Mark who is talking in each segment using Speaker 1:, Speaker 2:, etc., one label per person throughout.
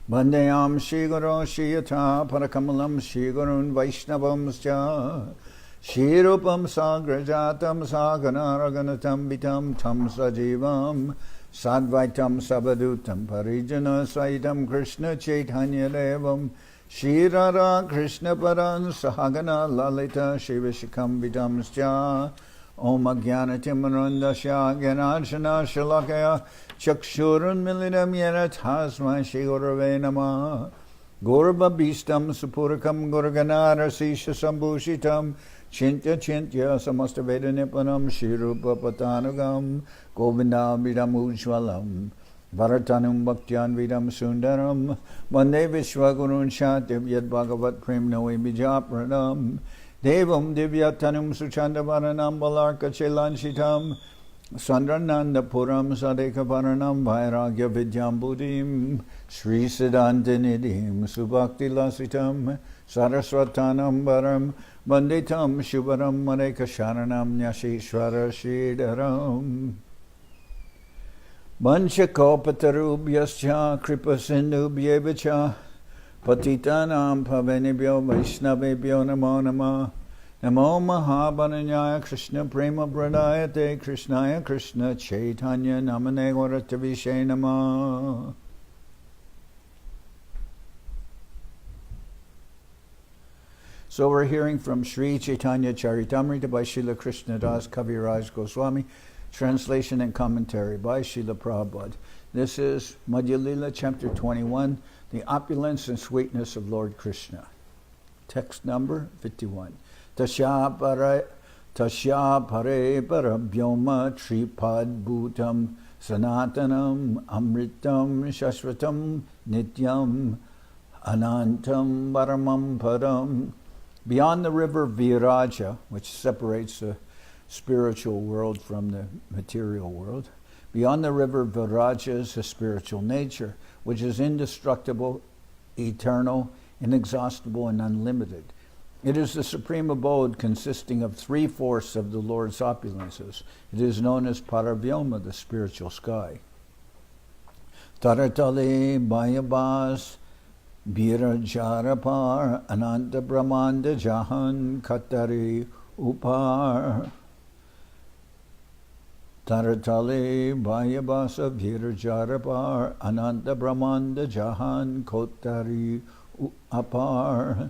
Speaker 1: Vandeyam Shri Guru Shri Yatha Parakamalam Shri Gurun Vaishnavamscha Shri Rupam Sagrajatam Saganaraganatam Vitam Tam Sajivam Sadvaitam Sabadutam Parijana Saitam Krishna Chaitanya Devam Shri Radha Krishna Paran Sahagana Lalita Shivashikam Vidamscha Om Ajnanatimmarandasya Gyanarjana Shalakaya Chakshurun Milidam Yena Tasma Shri Gurave Namah Gurvabhistam Supurakam Gurganarasisha Sambhushitam Chintya Chintya Samasta Veda Nipanam Shri Rupa Patanugam Govinda Vidam Ujwalam Bharatanum Bhaktyan Vidam Sundaram Vande Vishwagurun Shantiv Yad Bhagavat Prem Noe Bijapranam Devam Divyatanum Suchandavaranam Balarka Chelanchitam Sandrananda Puram Sadeka Varanam Vairagya Vidyam Buddhim Sri Siddhantinidim Subhakti Lasitam Saraswatanam Varam Banditam Shubharam Mareka Sharanam Nyashishwara Shridaram Vanchakopatarubhyascha Kripa Sindhubhyevacha Patitanam Pavanibhyo Vaishnavebhyo Namo Namah Namo Mahabharanyaya Krishna Prema Pradayate Krishnaya Krishna Chaitanya Namane Varatavishe Namah. So we're hearing from Sri Chaitanya Charitamrita by Srila Krishnadas Kaviraj Goswami, translation and commentary by Srila Prabhupada. This is Madhya-lila, chapter 21, the opulence and sweetness of Lord Krishna. Text number 51. Tasya pare parabhyoma Sripad bhutam sanatanam amritam shashvatam nityam anantam paramam param. Beyond the river Viraja, which separates the spiritual world from the material world, beyond the river Viraja is the spiritual nature, which is indestructible, eternal, inexhaustible, and unlimited. It is the supreme abode consisting of 3/4 of the Lord's opulences. It is known as Paravyoma, the spiritual sky. Taratale Bayabas Birajarapar Ananta Brahmanda Jahan Katari Upar. Taratale Bayabasa Birajarapar Ananta Brahmanda Jahan Kotari Apar.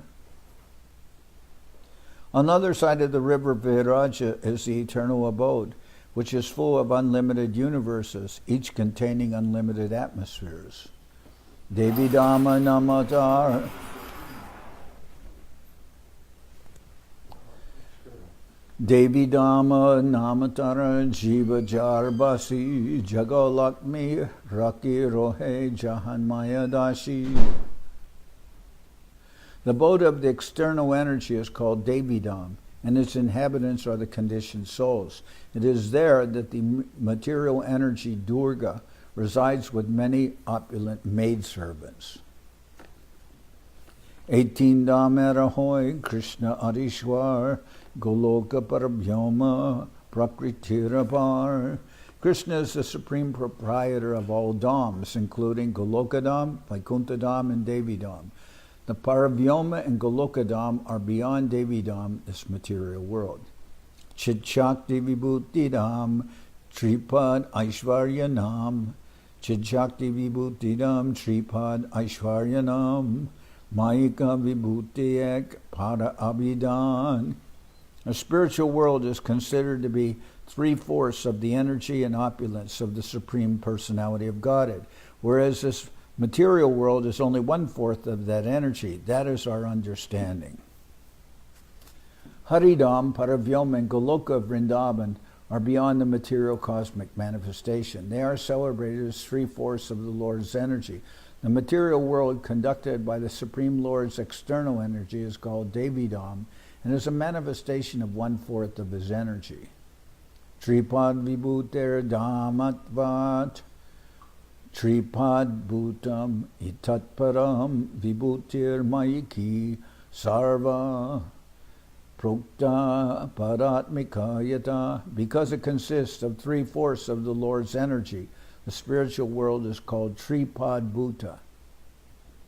Speaker 1: On the other side of the river Viraja is the eternal abode, which is full of unlimited universes, each containing unlimited atmospheres. Devi Dhamma Namatar. Devi Dhamma Namatara Jiva Jarbasi Jagalakmi Raki Rohe Jahanmaya Dashi. The abode of the external energy is called Devidam, and its inhabitants are the conditioned souls. It is there that the material energy Durga resides with many opulent maidservants. 18 Damerahoy Krishna Adishwar Goloka Parabhyoma Prakritirapar. Krishna is the supreme proprietor of all dhams, including Golokadam, Vaikuntadam, and Devidam. The Paravyoma and Golokadam are beyond Devidam, this material world. Chidshakti Vibhutidam Sripad Aishvaryanam. Chidshakti Vibhutidam Sripad Aishvaryanam. Mayika Vibhutiek Pada Abhidan. A spiritual world is considered to be 3/4 of the energy and opulence of the Supreme Personality of Godhead, whereas this material world is only 1/4 of that energy. That is our understanding. Haridam, Paravyoma, and Goloka Vrindavan are beyond the material cosmic manifestation. They are celebrated as 3/4 of the Lord's energy. The material world conducted by the Supreme Lord's external energy is called Devidam and is a manifestation of 1/4 of his energy. Sripad Vibhutir Dhamatvat Sripad Bhutam Itatparam Vibhutir Mayiki Sarva Prokta Paratmika Yata. Because it consists of 3/4 of the Lord's energy, the spiritual world is called Sripad Bhuta.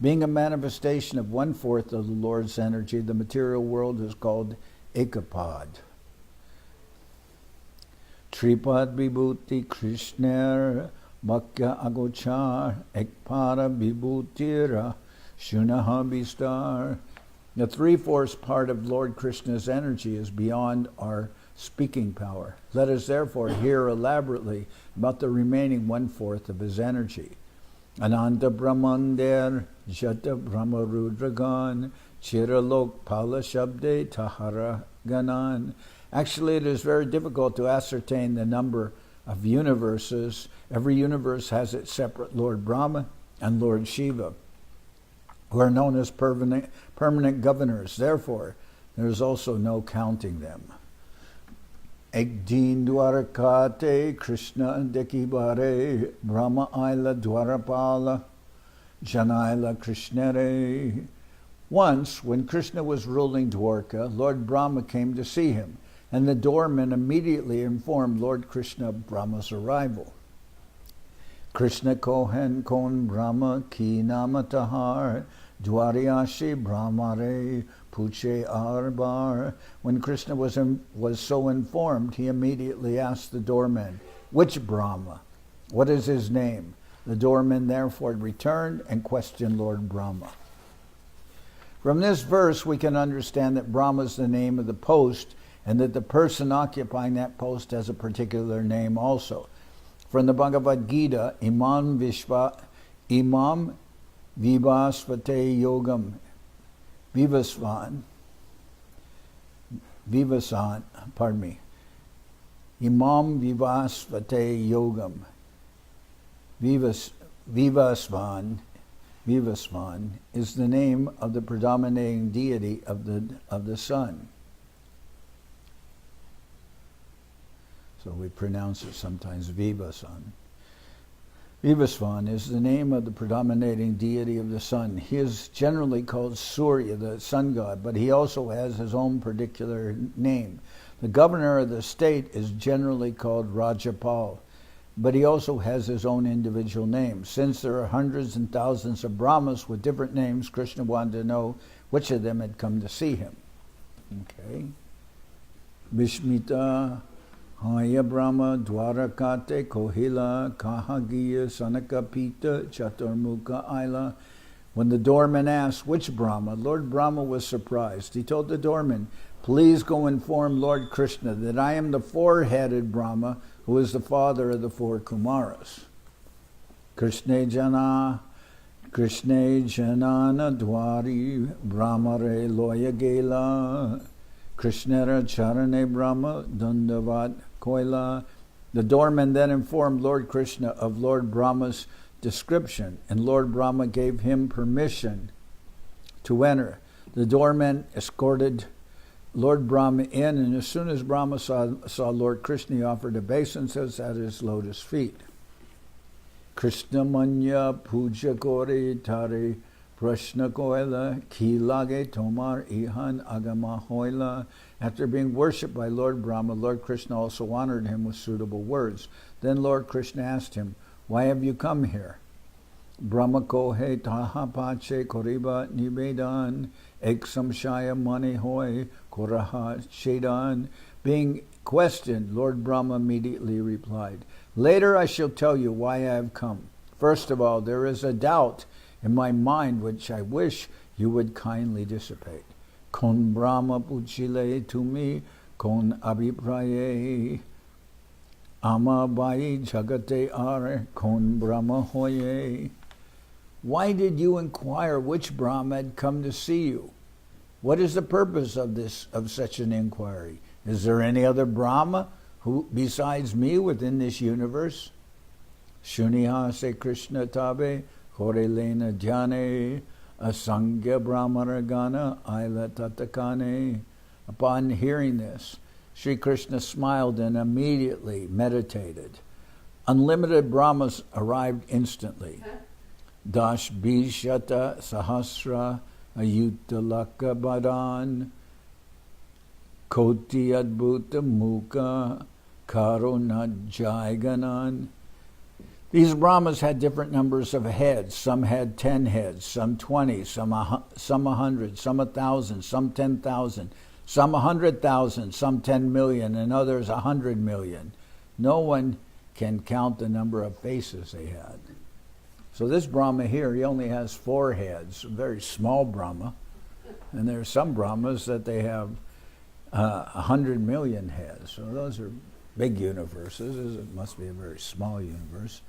Speaker 1: Being a manifestation of 1/4 of the Lord's energy, the material world is called Ekapad. Sripad Vibhuti Krishner Bhakya Agochar Ekpara Vibhutira Shunaha Vistar. The 3/4 part of Lord Krishna's energy is beyond our speaking power. Let us therefore hear elaborately about the remaining 1/4 of his energy. Ananta Brahmander Jata Brahmarudragan Chiralok Pala Shabde Tahara Ganan. Actually, it is very difficult to ascertain the number of universes. Every universe has its separate Lord Brahma and Lord Shiva, who are known as permanent governors. Therefore, there is also no counting them. Ekdin Dwarakate Krishna Dekibare Brahma Aila Dwarapala Janaila Krishnare. Once, when Krishna was ruling Dwarka, Lord Brahma came to see him, and the doorman immediately informed Lord Krishna of Brahma's arrival. Krishna Kohen Kon Brahma Ki Namatahar Dwaryashi Brahmare Puche Arbar. When Krishna was so informed, he immediately asked the doorman, "Which Brahma? What is his name?" The doorman therefore returned and questioned Lord Brahma. From this verse, we can understand that Brahma is the name of the post, and that the person occupying that post has a particular name also. From the Bhagavad Gita, Imam Vivasvate Yogam Vivasan, Imam Vivasvate Yogam Vivasvan is the name of the predominating deity of the sun. So we pronounce it sometimes Vivasan. Vivasvan is the name of the predominating deity of the sun. He is generally called Surya, the sun god, but he also has his own particular name. The governor of the state is generally called Rajapal, but he also has his own individual name. Since there are hundreds and thousands of Brahmas with different names, Krishna wanted to know which of them had come to see him. Okay. Vishmita Haya Brahma Dwarakate Kohila Kahagiya Sanakapita Chaturmukha Aila. When the doorman asked which Brahma, Lord Brahma was surprised. He told the doorman, "Please go inform Lord Krishna that I am the four-headed Brahma who is the father of the four Kumaras." Krishna Janana Dwari Brahmare Loya Gela Krishnara Charane Brahma Dandavat Koila. The doorman then informed Lord Krishna of Lord Brahma's description, and Lord Brahma gave him permission to enter. The doorman escorted Lord Brahma in, and as soon as Brahma saw Lord Krishna, he offered obeisances at his lotus feet. Krishna Manya Puja Kore Tare Prashna Koila Ki Lage Tomar Ihan Agama Hoila. After being worshipped by Lord Brahma, Lord Krishna also honored him with suitable words. Then Lord Krishna asked him, "Why have you come here?" Brahma Kohe Taha Pache Koriba Nivedan Eksam Shaya Mane Hoy Koraha Shedan. Being questioned, Lord Brahma immediately replied, "Later I shall tell you why I have come. First of all, there is a doubt in my mind which I wish you would kindly dissipate. Kon Brahma Puchile to me, Kon Abhipraye Ama Bai Jagate Are Kon Brahma Hoye." Why did you inquire which Brahma had come to see you? What is the purpose of such an inquiry? Is there any other Brahma who besides me within this universe? Shuniha se Krishna tabe Korelena Dhyane Asangya Brahmaragana Aila Tatakane. Upon hearing this, Sri Krishna smiled and immediately meditated. Unlimited Brahmas arrived instantly. Dash Bishata Sahasra Ayutalaka Badan Koti Adbhuta Mukha Karona Jaiganan. These Brahmas had different numbers of heads. Some had 10 heads, some 20, some 100, some 1,000, some 10,000, some 100,000, some 10 million, and others 100 million. No one can count the number of faces they had. So this Brahma here, he only has 4 heads, a very small Brahma. And there are some Brahmas that they have 100 million heads. So those are big universes. It must be a very small universe.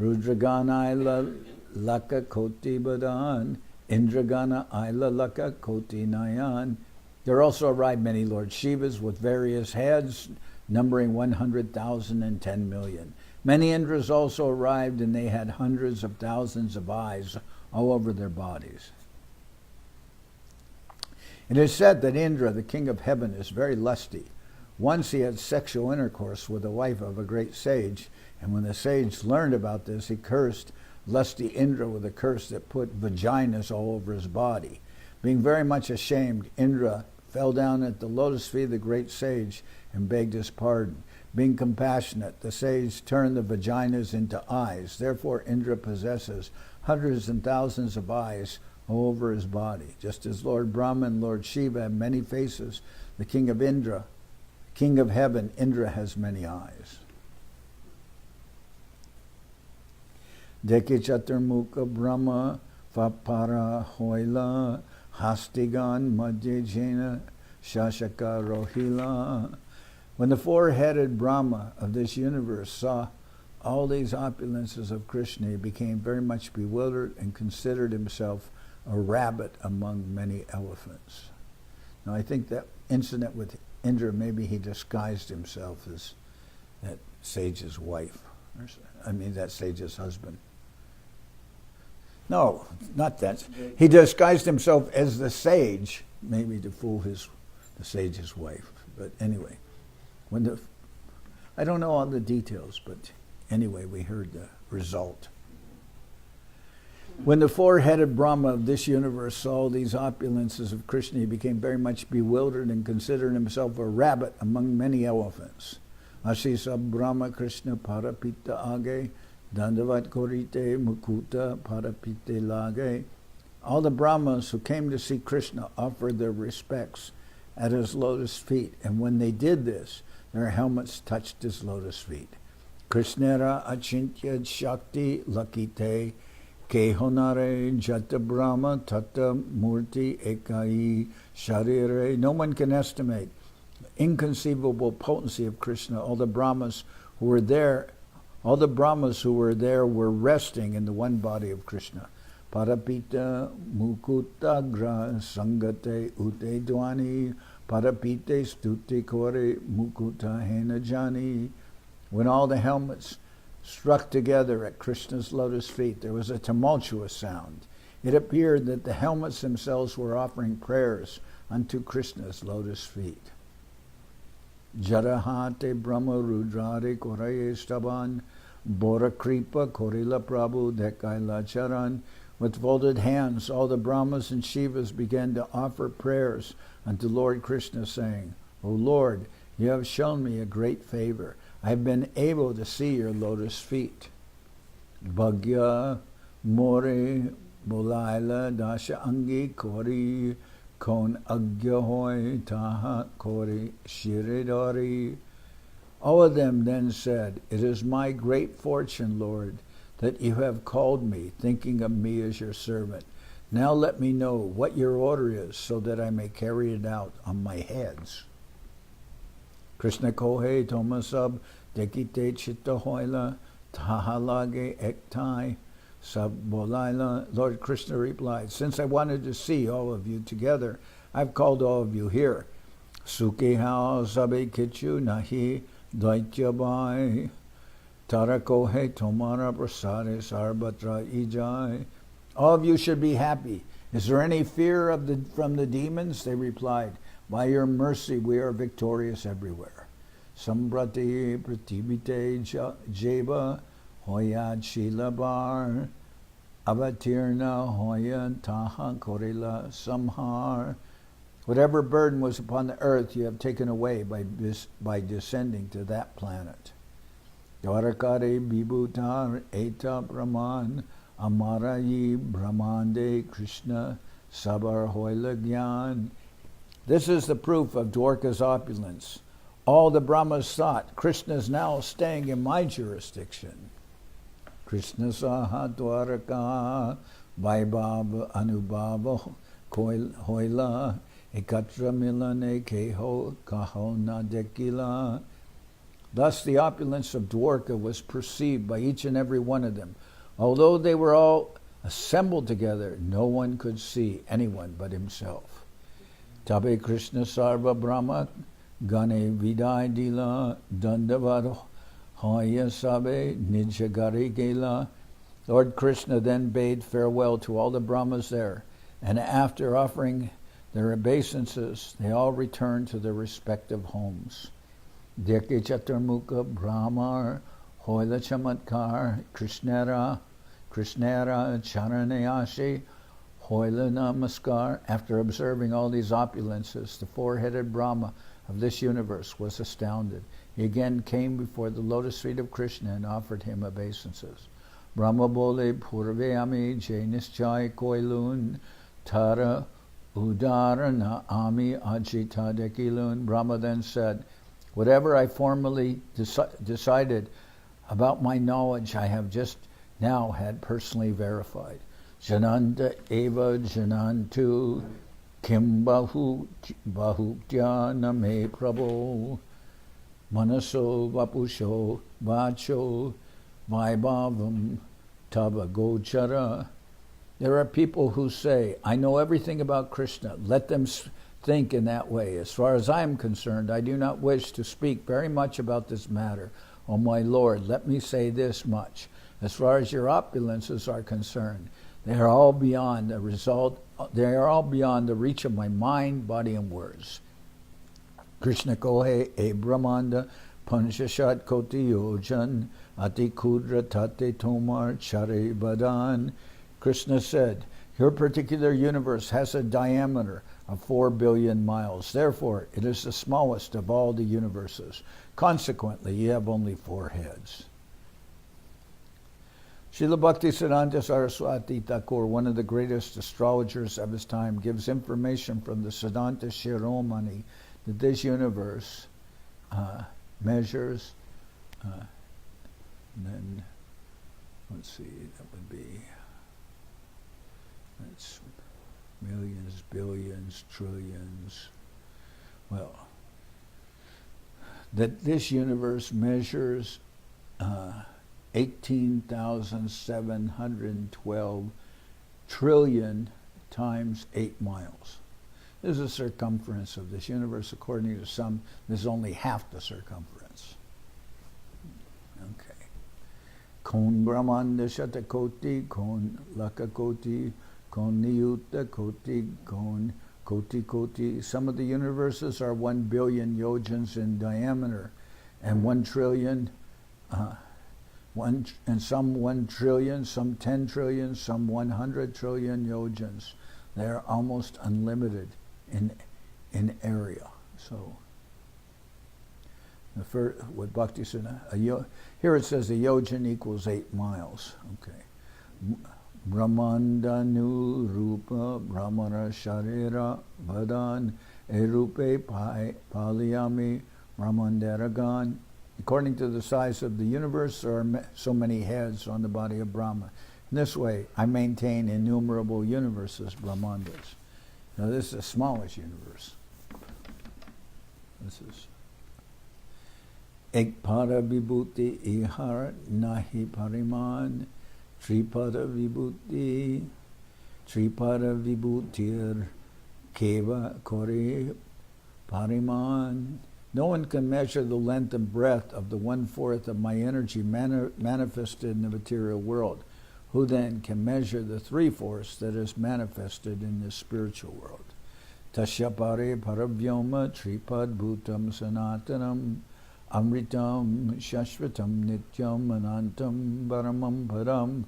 Speaker 1: Rudragana Aila Laka Koti Badan, Indragana Aila Laka Koti Nayan. There also arrived many Lord Shivas with various heads, numbering 100,000 and 10 million. Many Indras also arrived, and they had hundreds of thousands of eyes all over their bodies. It is said that Indra, the king of heaven, is very lusty. Once he had sexual intercourse with the wife of a great sage, and when the sage learned about this, he cursed lusty Indra with a curse that put vaginas all over his body. Being very much ashamed, Indra fell down at the lotus feet of the great sage and begged his pardon. Being compassionate, the sage turned the vaginas into eyes. Therefore, Indra possesses hundreds and thousands of eyes all over his body. Just as Lord Brahma and Lord Shiva have many faces, the king of heaven, Indra has many eyes. Deke Chaturmukha Brahma Vapara Hoila Hastigan Madhyajena Shashaka Rohila. When the 4-headed Brahma of this universe saw all these opulences of Krishna, he became very much bewildered and considered himself a rabbit among many elephants. Now I think that incident with Indra, maybe he disguised himself as that sage's wife. That sage's husband. No, not that. He disguised himself as the sage, maybe to fool the sage's wife. But anyway, I don't know all the details, but anyway, we heard the result. When the 4-headed Brahma of this universe saw these opulences of Krishna, he became very much bewildered and considered himself a rabbit among many elephants. Ashisa Brahma Krishna Parapita Age, Dandavat Korite Mukuta Parapite Lage. All the Brahmas who came to see Krishna offered their respects at his lotus feet, and when they did this, their helmets touched his lotus feet. Krishnera Achintya Shakti Lakite Kehonare Jata Brahma Tata Murti Ekai Sharire. No one can estimate the inconceivable potency of Krishna. All the Brahmas who were there were resting in the one body of Krishna. Parapita Mukutagra Sangate Ute Dwani Parapite Stuti Kore Mukuta Henajani. When all the helmets struck together at Krishna's lotus feet, there was a tumultuous sound. It appeared that the helmets themselves were offering prayers unto Krishna's lotus feet. Jarahate Brahma Rudrare Koraye Staban Bora Kripa Korila Prabhu Dekaila Charan. With folded hands, all the Brahmas and Shivas began to offer prayers unto Lord Krishna, saying, O Lord, you have shown me a great favor. I have been able to see your lotus feet. Bhagya More Bolaila Dasha Angi Kori Kon Agya Hoy Taha Kori Shiridori. All of them then said, It is my great fortune, Lord, that you have called me, thinking of me as your servant. Now let me know what your order is, so that I may carry it out on my heads. Krishna Kohe Tomasab Dekite Chitta Hoila Tahalage Ektai Sab Bolaila. Lord Krishna replied, Since I wanted to see all of you together, I've called all of you here. Sukihao Sabe Kichu Nahi Daityabai Tarakohe Tomara Prasare Sarbatra Ijai. All of you should be happy. Is there any fear from the demons? They replied, By your mercy we are victorious everywhere. Sambrati Pratibite Jeva Hoyad Shilabar Avatirna Hoyan Taha Korila Samhar. Whatever burden was upon the earth you have taken away by descending to that planet. Dwarakare Vibhutar Eta Brahman Amarayi Brahmande Krishna Sabar Hoila Gyan. This is the proof of Dwarka's opulence. All the Brahmas thought, Krishna is now staying in my jurisdiction. Krishna Saha Dwaraka Vaibhava Anubhava Hoila Ekatra Milane Keho Kahona Dekila. Thus the opulence of Dwarka was perceived by each and every one of them. Although they were all assembled together, no one could see anyone but himself. Tabe Krishna Sarva Brahma Gane Vidai Dila Dandavad Hoya Sabe Nijagari Gela. Lord Krishna then bade farewell to all the Brahmas there, and after offering their obeisances, they all returned to their respective homes. Deke Chaturmukha Brahmar Hoila Chamatkar Krishnara Charanayashi Hoila Namaskar. After observing all these opulences, the four-headed Brahma of this universe was astounded. He again came before the lotus feet of Krishna and offered him obeisances. Brahma bole purveyami jainisjai koilun tara udarana ami ajita dekilun. Brahma then said, whatever I formerly decided about my knowledge, I have just now had personally verified. Jananda eva janantu kim bahutya name prabhu manaso vapusho vacho vaibhavam tava gochara. There are people who say, I know everything about Krishna. Let them think in that way. As far as I am concerned, I do not wish to speak very much about this matter. O my Lord, let me say this much. As far as your opulences are concerned, they are all beyond the reach of my mind, body, and words. Krishna kohe e brahmanda panchashat koti yojan ati kudra tate tomar chare badan. Krishna said, your particular universe has a diameter of 4 billion miles. Therefore, it is the smallest of all the universes. Consequently, you have only 4 heads. Srila Bhaktisiddhanta Saraswati Thakur, one of the greatest astrologers of his time, gives information from the Siddhanta Shiromani that this universe measures, and then, let's see, that would be, that's millions, billions, trillions. Well, that this universe measures 18,712 trillion times 8 miles. This is the circumference of this universe. According to some, this is only half the circumference. Okay. Kon Brahmanda Shatakoti, Kon Lakakoti, Kon Niyutta Koti, Kon Koti Koti. Some of the universes are 1 billion yojans in diameter, and 1 trillion, and some 1 trillion, some 10 trillion, some 100 trillion yojans. They are almost unlimited in area. So, the first, with Bhakti here it says a yojan equals 8 miles. Okay. Brahmandanu rupa brahmana sharira vadan erupe paliyami brahmandaragan. According to the size of the universe, there are so many heads on the body of Brahma. In this way, I maintain innumerable universes, Brahmandas. Now this is the smallest universe. This is Ekpada vibhuti ihar nahi pariman Sripada vibhutir keva kore pariman. No one can measure the length and breadth of the 1/4 of my energy manifested in the material world. Who then can measure the 3/4 that is manifested in the spiritual world? Tasya pare paravyoma Sripad bhutam sanatanam amritam shashvatam nityam anantam paramam param.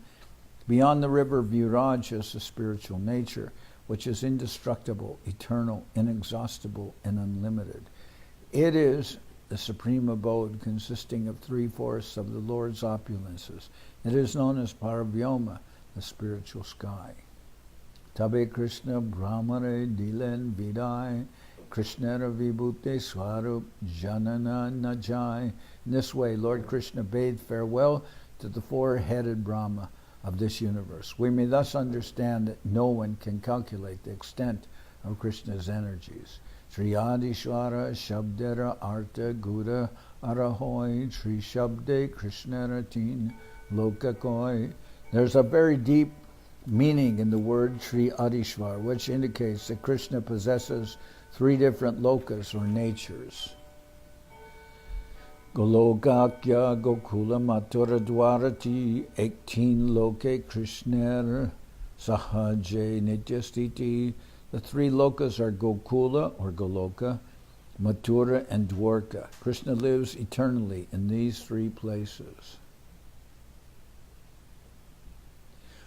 Speaker 1: Beyond the river of Viraj is the spiritual nature, which is indestructible, eternal, inexhaustible, and unlimited. It is the supreme abode consisting of 3/4 of the Lord's opulences. It is known as Paravyoma, the spiritual sky. Tabe Krishna Brahmare Dilen Vidai Krishnara Vibhute Swarup Janana Najai. In this way, Lord Krishna bade farewell to the 4-headed Brahma of this universe. We may thus understand that no one can calculate the extent of Krishna's energies. Sri Adishwara Shabdera Arta Gura Arahoi Sri Shabde Krishnara Teen Lokakoi. There's a very deep meaning in the word Sri Adishwar, which indicates that Krishna possesses 3 different lokas or natures. Golokakya Gokula Mathura Dwarati 18 Loke Krishner Sahaje Nityastiti. The 3 lokas are Gokula or Goloka, Mathura and Dwarka. Krishna lives eternally in these 3 places.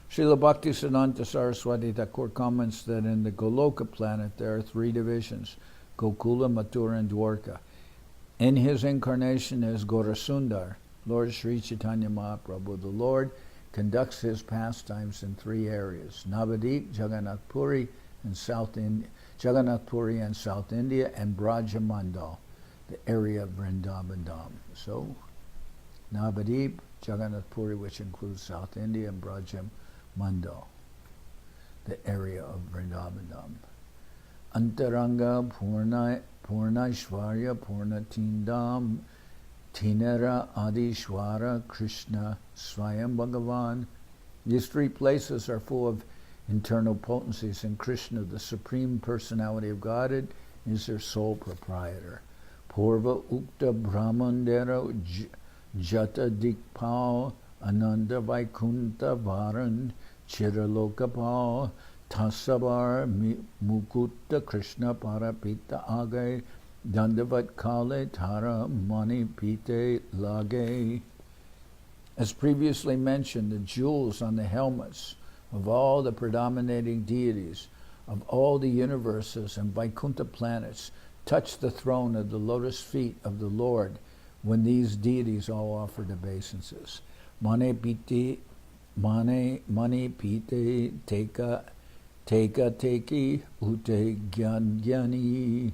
Speaker 1: Srila Bhaktisiddhanta Saraswati Thakur comments that in the Goloka planet there are 3 divisions, Gokula, Mathura, and Dwarka. In his incarnation as Gaurasundar, Lord Sri Chaitanya Mahaprabhu, the Lord conducts his pastimes in 3 areas, Navadip, Jagannath Puri, and South India, and South India, and Brajamandal, the area of Vrindavan Dham. So, Navadip, Jagannath Puri, which includes South India, and Brajamandal, the area of Vrindavan Dham. Antaranga Purnaishvarya Purnatindam Tinera Adishwara Krishna Swayam Bhagavan. These 3 places are full of internal potencies, and Krishna, the Supreme Personality of Godhead, is their sole proprietor. Purva Ukta Brahmandera Jata Dikpal Ananda Vaikunta Varan Chiralokapal Tasabar Mukutta Krishna Parapita Age Dandavat Kale Tara Mani Pite Lage. As previously mentioned, the jewels on the helmets of all the predominating deities of all the universes and Vaikuntha planets touch the throne of the lotus feet of the Lord when these deities all offered obeisances. Mane pite teka teki ute gyani.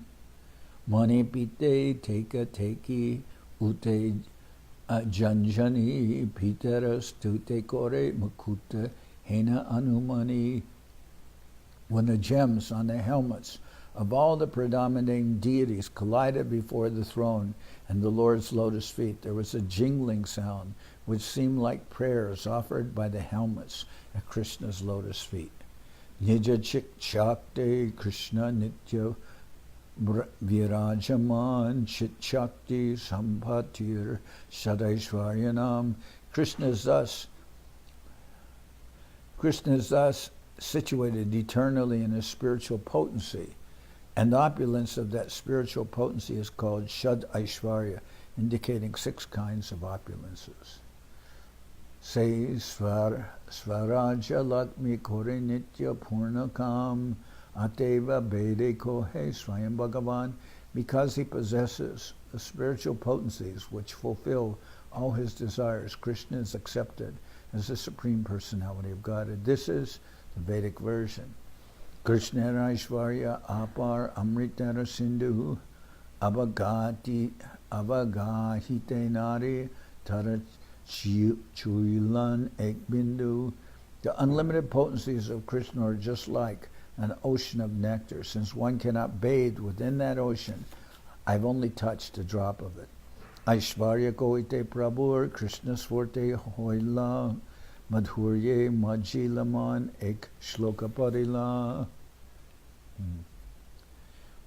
Speaker 1: Mane pite teka teki ute janjani piteras tute kore mukuta hena anumani. When the gems on the helmets of all the predominating deities collided before the throne and the Lord's lotus feet, there was a jingling sound which seemed like prayers offered by the helmets at Krishna's lotus feet. Nija chik shakti Krishna nitya virajaman chit shakti sampatir shadaishwaryanam. Krishna is thus situated eternally in a spiritual potency, and the opulence of that spiritual potency is called Shad Aishwarya, indicating 6 kinds of opulences. Say Svaraja Lakmi Kore Nitya Purnakam Ateva Bede Kohe Swayam Bhagavan. Because he possesses the spiritual potencies which fulfill all his desires, Krishna is accepted as the Supreme Personality of Godhead. This is the Vedic version. Krishna Aishwarya Apar Amritara Sindhu Avagahite Nari Tara Chuilan Ekbindu. The unlimited potencies of Krishna are just like an ocean of nectar. Since one cannot bathe within that ocean, I've only touched a drop of it. Aishwarya Koite Prabhur Krishna Swarte Hoila Madhurye Majilaman Ek Shlokapadila.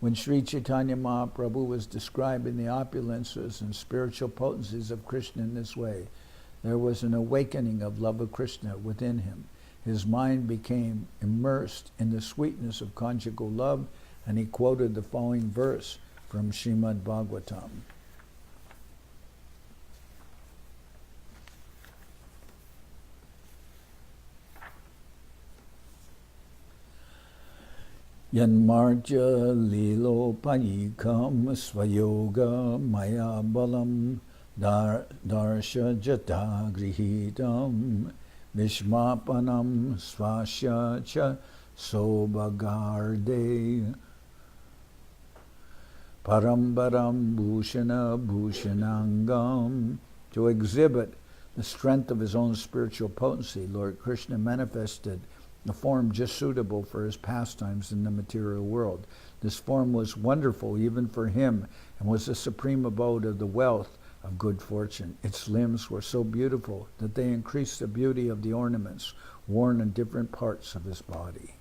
Speaker 1: When Sri Chaitanya Mahaprabhu was describing the opulences and spiritual potencies of Krishna in this way, there was an awakening of love of Krishna within him. His mind became immersed in the sweetness of conjugal love, and he quoted the following verse from Srimad Bhagavatam. Yanmarja lilo payikam svayoga maya balam darsha jata grihitam vishmapanam svasya cha sobagarde parambaram bhushana bhushanangam. To exhibit the strength of his own spiritual potency, Lord Krishna manifested a form just suitable for his pastimes in the material world. This form was wonderful even for him and was the supreme abode of the wealth of good fortune. Its limbs were so beautiful that they increased the beauty of the ornaments worn in different parts of his body.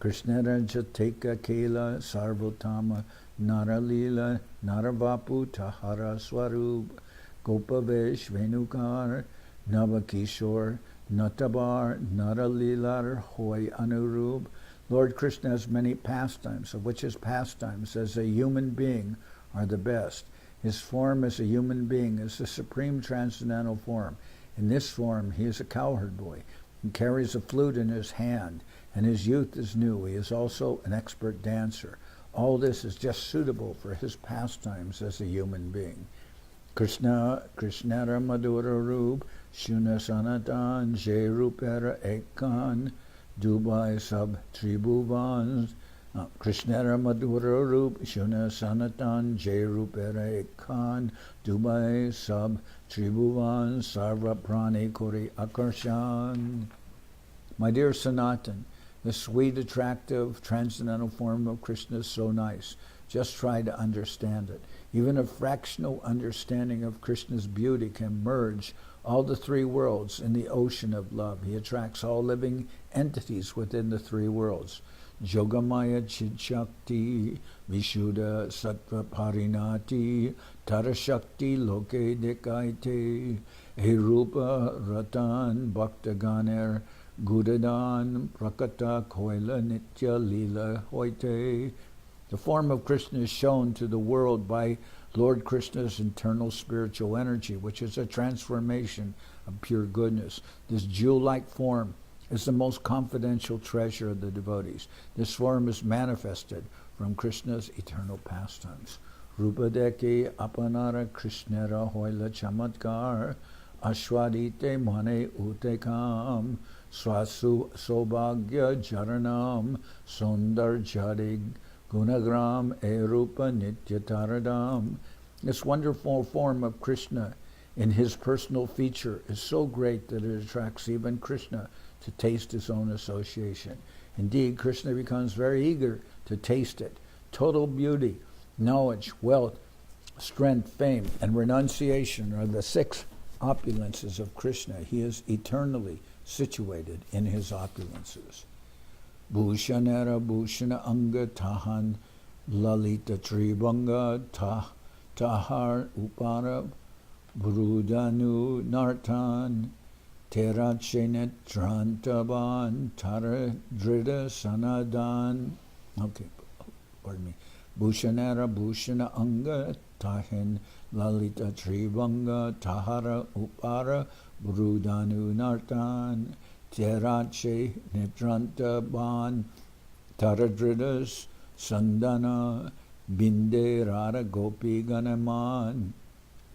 Speaker 1: Krishnara Jateka Kela Sarvotama Naralila Naravapu Tahara Swarup Gopavesh Venukar Navakishore Natabar Naralilar Hoy Anurup. Lord Krishna has many pastimes, of which his pastimes as a human being are the best. His form as a human being is the supreme transcendental form. In this form, he is a cowherd boy. He carries a flute in his hand, and his youth is new. He is also an expert dancer. All this is just suitable for his pastimes as a human being. Krishnara Madhura Roop, Shuna Sanatan, Jay Rupera Ekan, Dubai Sub Tribhuvans. Krishnara Madhura Roop, Shuna Sanatan, Jay Rupera Ekan, Dubai Sub Tribhuvans, Sarva Prani Kori Akarshan. My dear Sanatan, the sweet, attractive, transcendental form of Krishna is so nice. Just try to understand it. Even a fractional understanding of Krishna's beauty can merge all the three worlds in the ocean of love. He attracts all living entities within the three worlds. Jogamaya Chidshakti, Vishuddha Sattva Parinati, Tarashakti Loke Dekaite, Erupa Ratan Bhaktaganer, Gudadan Prakata Koila Nitya Lila Hoite. The form of Krishna is shown to the world by Lord Krishna's internal spiritual energy, which is a transformation of pure goodness. This jewel-like form is the most confidential treasure of the devotees. This form is manifested from Krishna's eternal pastimes. Rupadeki apanara Krishnara hoila chamatkar ashwadite mane utekam swasu sobhagya jaranam sundar jadig Gunagram Erupa Nityataradam. This wonderful form of Krishna in his personal feature is so great that it attracts even Krishna to taste his own association. Indeed, Krishna becomes very eager to taste it. Total beauty, knowledge, wealth, strength, fame, and renunciation are the six opulences of Krishna. He is eternally situated in his opulences. Bhushanara Bhushana Anga Tahan Lalita Tribanga Tahar Upara Brudanu Nartan Terachenet Trantaban Tara Drida Sanadan. Okay, pardon me. Bhushanara Bhushana Anga Tahin Lalita Tribanga Tahara Upara Brudanu Nartan Terache Nitranta Ban Taradridas Sandana Binde Rara Gopi Ganaman.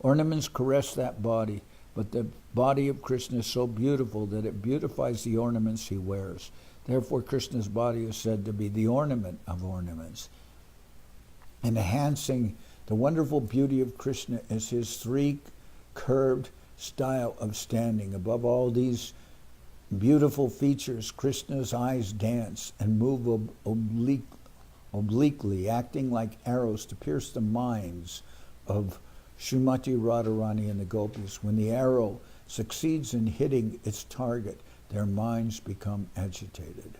Speaker 1: Ornaments caress that body, but the body of Krishna is so beautiful that it beautifies the ornaments he wears. Therefore, Krishna's body is said to be the ornament of ornaments. Enhancing the wonderful beauty of Krishna is his three curved style of standing. Above all these beautiful features, Krishna's eyes dance and move obliquely, acting like arrows to pierce the minds of Srimati Radharani and the gopis. When the arrow succeeds in hitting its target, their minds become agitated.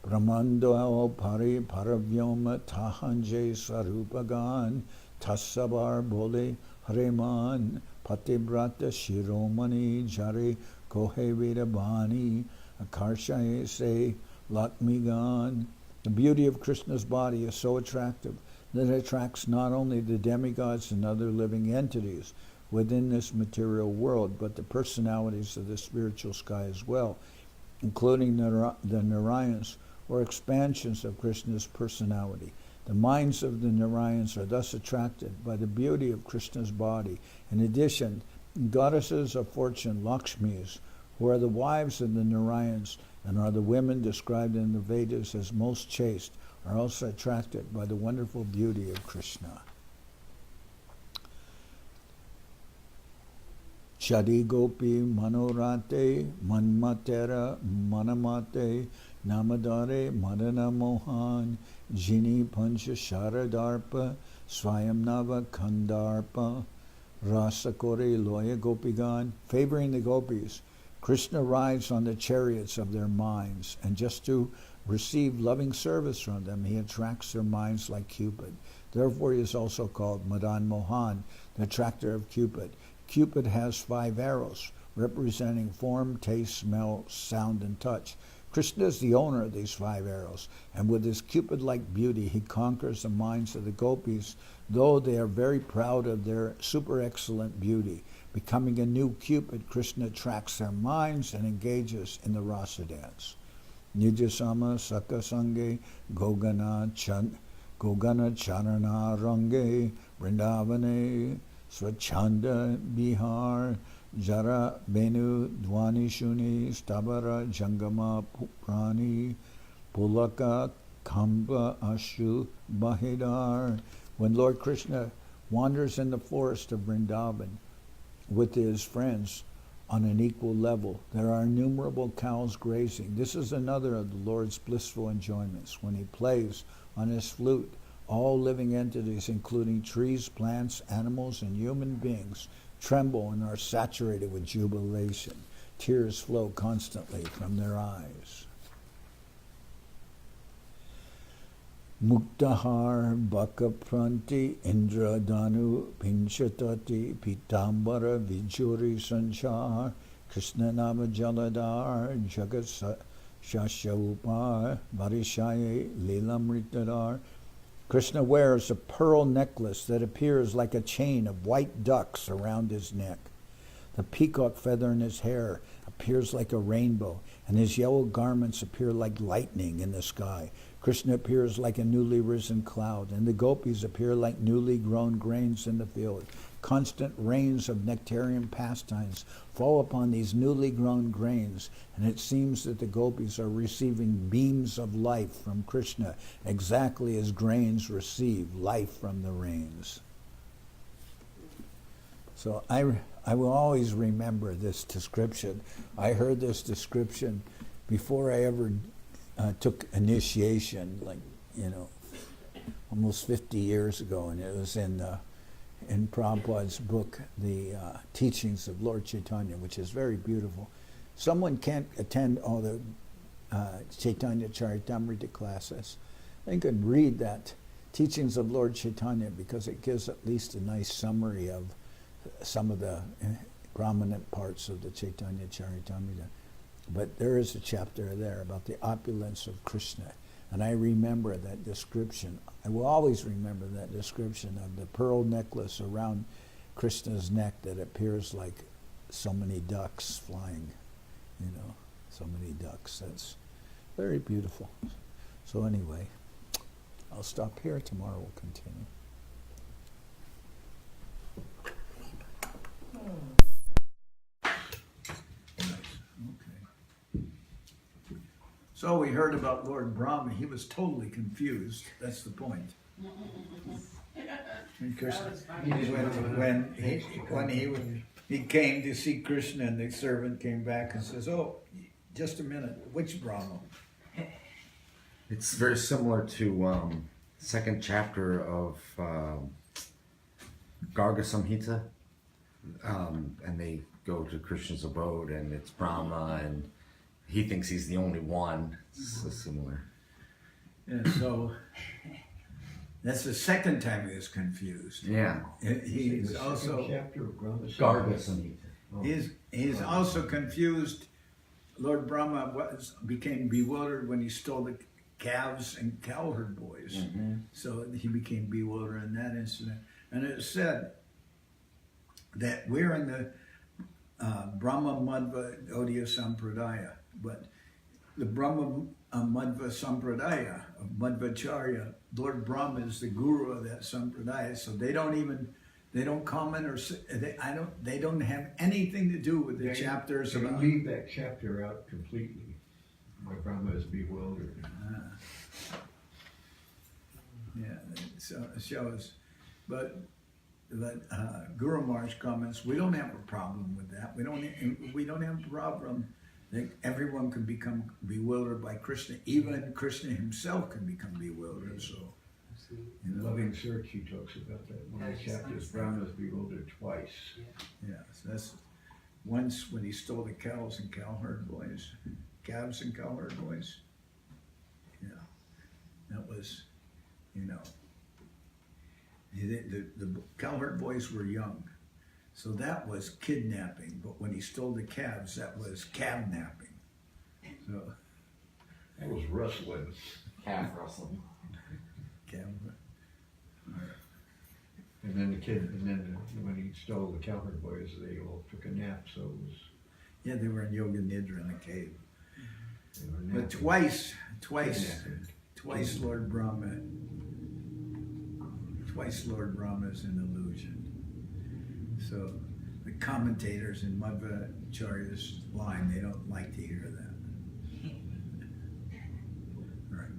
Speaker 1: Brahmando pari paravyoma tahanje sarupagan tasabar bole hareman patibrata shiromani jare Kohe Vedabani, Akarshaye Se, Lakmigan. The beauty of Krishna's body is so attractive that it attracts not only the demigods and other living entities within this material world, but the personalities of the spiritual sky as well, including the Narayans, or expansions of Krishna's personality. The minds of the Narayans are thus attracted by the beauty of Krishna's body. In addition, goddesses of fortune, Lakshmis, who are the wives of the Narayans and are the women described in the Vedas as most chaste, are also attracted by the wonderful beauty of Krishna. Chadi Gopi Manorate Manmatera Manamate Namadare Madana Mohan Jini Pancha Sharadarpa Swayamnava Kandarpa Rasakore Loya Gopigan. Favoring the gopis, Krishna rides on the chariots of their minds, and just to receive loving service from them, he attracts their minds like Cupid. Therefore he is also called Madan Mohan, the attractor of Cupid. Cupid has 5 arrows, representing form, taste, smell, sound, and touch. Krishna is the owner of these 5 arrows, and with his Cupid-like beauty, he conquers the minds of the gopis, though they are very proud of their super excellent beauty. Becoming a new Cupid, Krishna attracts their minds and engages in the rasa dance. Nijasama Saka Sange Gogana Charana Range Vrindavane Swachanda Bihar Jara Benu Dwani Shuni Stabara Jangama Puprani Pulaka Kamba Ashu Bahidar. When Lord Krishna wanders in the forest of Vrindavan with his friends on an equal level, there are innumerable cows grazing. This is another of the Lord's blissful enjoyments. When he plays on his flute, all living entities, including trees, plants, animals, and human beings, tremble and are saturated with jubilation. Tears flow constantly from their eyes. Muktahar Bakapranti Indra Danu Pinchatati Pitambara Vijuri Sanchar Krishna Nama Jaladar Jagat Shashaupar Varishaye Lilamritadar. Krishna wears a pearl necklace that appears like a chain of white ducks around his neck. The peacock feather in his hair appears like a rainbow, and his yellow garments appear like lightning in the sky. Krishna appears like a newly risen cloud, and the gopis appear like newly grown grains in the field. Constant rains of nectarian pastimes fall upon these newly grown grains, and it seems that the gopis are receiving beams of life from Krishna, exactly as grains receive life from the rains. So I will always remember this description. I heard this description before I ever took initiation, almost 50 years ago, and it was in Prabhupada's book, The Teachings of Lord Chaitanya, which is very beautiful. Someone can't attend all the Chaitanya Charitamrita classes. They could read that Teachings of Lord Chaitanya, because it gives at least a nice summary of some of the prominent parts of the Chaitanya Charitamrita. But there is a chapter there about the opulence of Krishna. And I remember that description. I will always remember that description of the pearl necklace around Krishna's neck that appears like so many ducks flying, so many ducks. That's very beautiful. So anyway, I'll stop here. Tomorrow we'll continue. So we heard about Lord Brahma. He was totally confused. That's the point. And Krishna, when he came to see Krishna, and the servant came back and says, "Oh, just a minute. Which Brahma?"
Speaker 2: It's very similar to second chapter of Garga Samhita, and they go to Krishna's abode, and it's Brahma, and he thinks he's the only one. It's so similar.
Speaker 1: And so that's the second time he was confused.
Speaker 2: Yeah.
Speaker 1: He's also
Speaker 2: Garga Samhita.
Speaker 1: He's also confused. Lord Brahma became bewildered when he stole the calves and cowherd boys. Mm-hmm. So he became bewildered in that incident. And it said that we're in the Brahma Madhva Gaudiya Sampradaya, but the Brahma Madhva Sampradaya of Madhvacharya, Lord Brahma is the guru of that Sampradaya, so they don't comment or they don't have anything to do with the chapters.
Speaker 3: They leave that chapter out completely. My Brahma is bewildered.
Speaker 1: Yeah, so it shows, but Guru Maharaj comments, we don't have a problem with that. We don't have a problem that everyone can become bewildered by Krishna. Even Krishna himself can become bewildered. So,
Speaker 3: in Loving Search, he talks about that. One of the chapters, Brahma is bewildered twice.
Speaker 1: Yeah, so that's once when he stole the calves and cowherd boys. Yeah, that was, the cowherd boys were young, so that was kidnapping. But when he stole the calves, that was calf-napping. So
Speaker 3: that was rustling.
Speaker 2: Calf rustling.
Speaker 1: Calf.
Speaker 3: And then when he stole the cowherd boys, they all took a nap. So it was.
Speaker 1: Yeah, they were in Yoga Nidra in the cave. But twice, Lord Brahma is an illusion. So the commentators in Madhvacharya's line, they don't like to hear that. Right.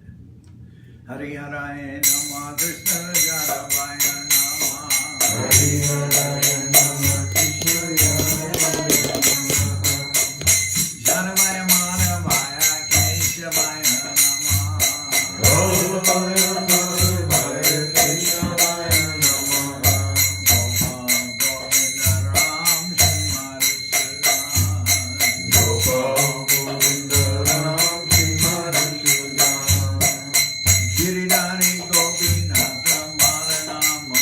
Speaker 1: Hari Haraya Nama Krishna Jaravaya Nama Hari Haraya Nama Krishna Jaravaya Manavaya Keshavaya Nama Giridhari Gopinath Maranama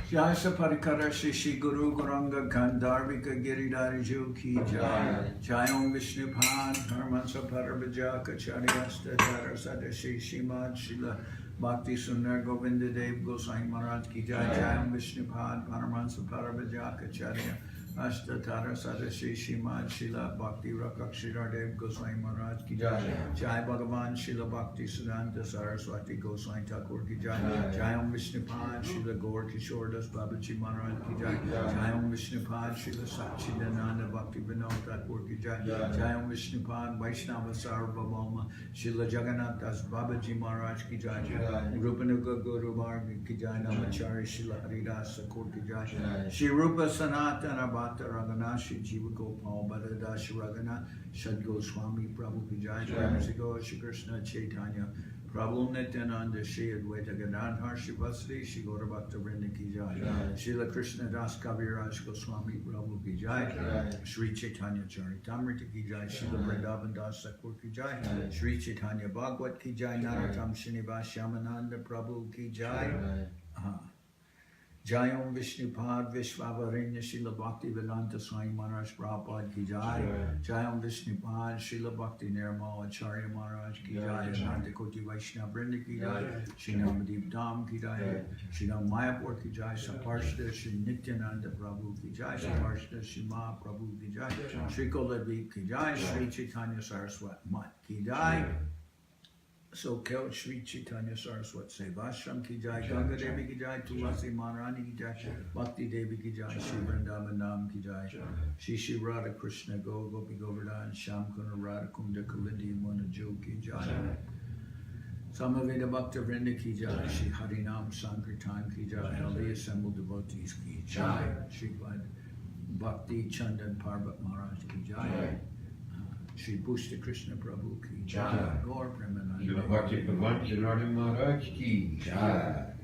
Speaker 1: Jasa Parikara Shishi Guru Guranga Gandharvika Giridhariju Ki Jai Jayam Vishnupad Harmansa Parabhajaka Charyasta Tarasada Shishimad Shila Bhakti Sundar Govinda Dev Gosai Maharaj Ki Jai Jayam Vishnupad Harmansa Parabhajaka Charya Ashta Tarasada Shishimad Shila Bhakti Rakakshidar Dev Gosai Maharaj Ki Jai Jai Bhagavan Shila Bhakti Siddhanta Saraswati Gosai Thakur Ki Jai Jayam Vishnupad Shila Gaur Kishore Das Babaji Maharaj Ki Jai Jayam Vishnupad Shila Sachidananda Bhakti Vinod Thakur Ki Jai Jayam Vishnupad Vaishnava Sarvabhauma Shila Jagannath Das Babaji Maharaj Ki Jai Rupanuga Guru Bhargava Ki Jai Namachari Shila Haridas Thakur Ki Jai Shri Rupa Sanatana Bhakta Ragana Shri Jiva Gopal Bhadada Shri Ragana Shad Goswami Prabhu Ki Jai Sri Sri Krishna Chaitanya Prabhu Nityananda Shri Advaita Gadadhar Shri Vasri Shri Gaura Bhakta Vrinda Ki Jai Srila Krishna Das Kaviraj Goswami Prabhu Ki Jai Sri Chaitanya Charitamrita Ki Jai Srila Vrindavan Das Thakur Ki Jai Sri Chaitanya Bhagwat Ki Jai Narottam Srinivas Shyamananda Prabhu Ki Jai Jayam Vishnupad Vishwavarinya Srila Bhakti Vedanta Swami Maharaj Prabhupada Ki Jai Jayam Vishnupad Srila Bhakti Nirmal Acharya Maharaj Ki Jai Ananta Koti Vaishnava Vrinda Ki Jai Shri Namadev Dham Ki Jai Shri Ram Mayapur Ki Jai Saparshda Shri Nityananda Prabhu Ki Jai Saparshda Shri Mahaprabhu Ki Jai Shri Koladvi Ki Jai Sri Chaitanya Saraswat Mat Ki Jai Soquel Sri Chaitanya Saraswat Seva Ashram Ki Jai Ganga Devi Ki Jai Tulasi Maharani Ki Jai Bhakti Devi Ki Jai Shri Vrindavan Nam Ki Jai Shri Shri Radha Krishna Gopi Govardhan Sham Kuna Radha Kunda Kalindi Mona Jo Ki Jai Samaveda Bhakta Vrinda Ki Jai Shri Harinam Sankirtan Ki Jai all the assembled devotees Ki Jai Sripad Bhakti Chandan Parvat Maharaj Ki Jai Shri Pushta Krishna Prabhu Ki Jai Gaur Premananda
Speaker 3: Bhakti Pavan Janardan Maharaj Ki Jai.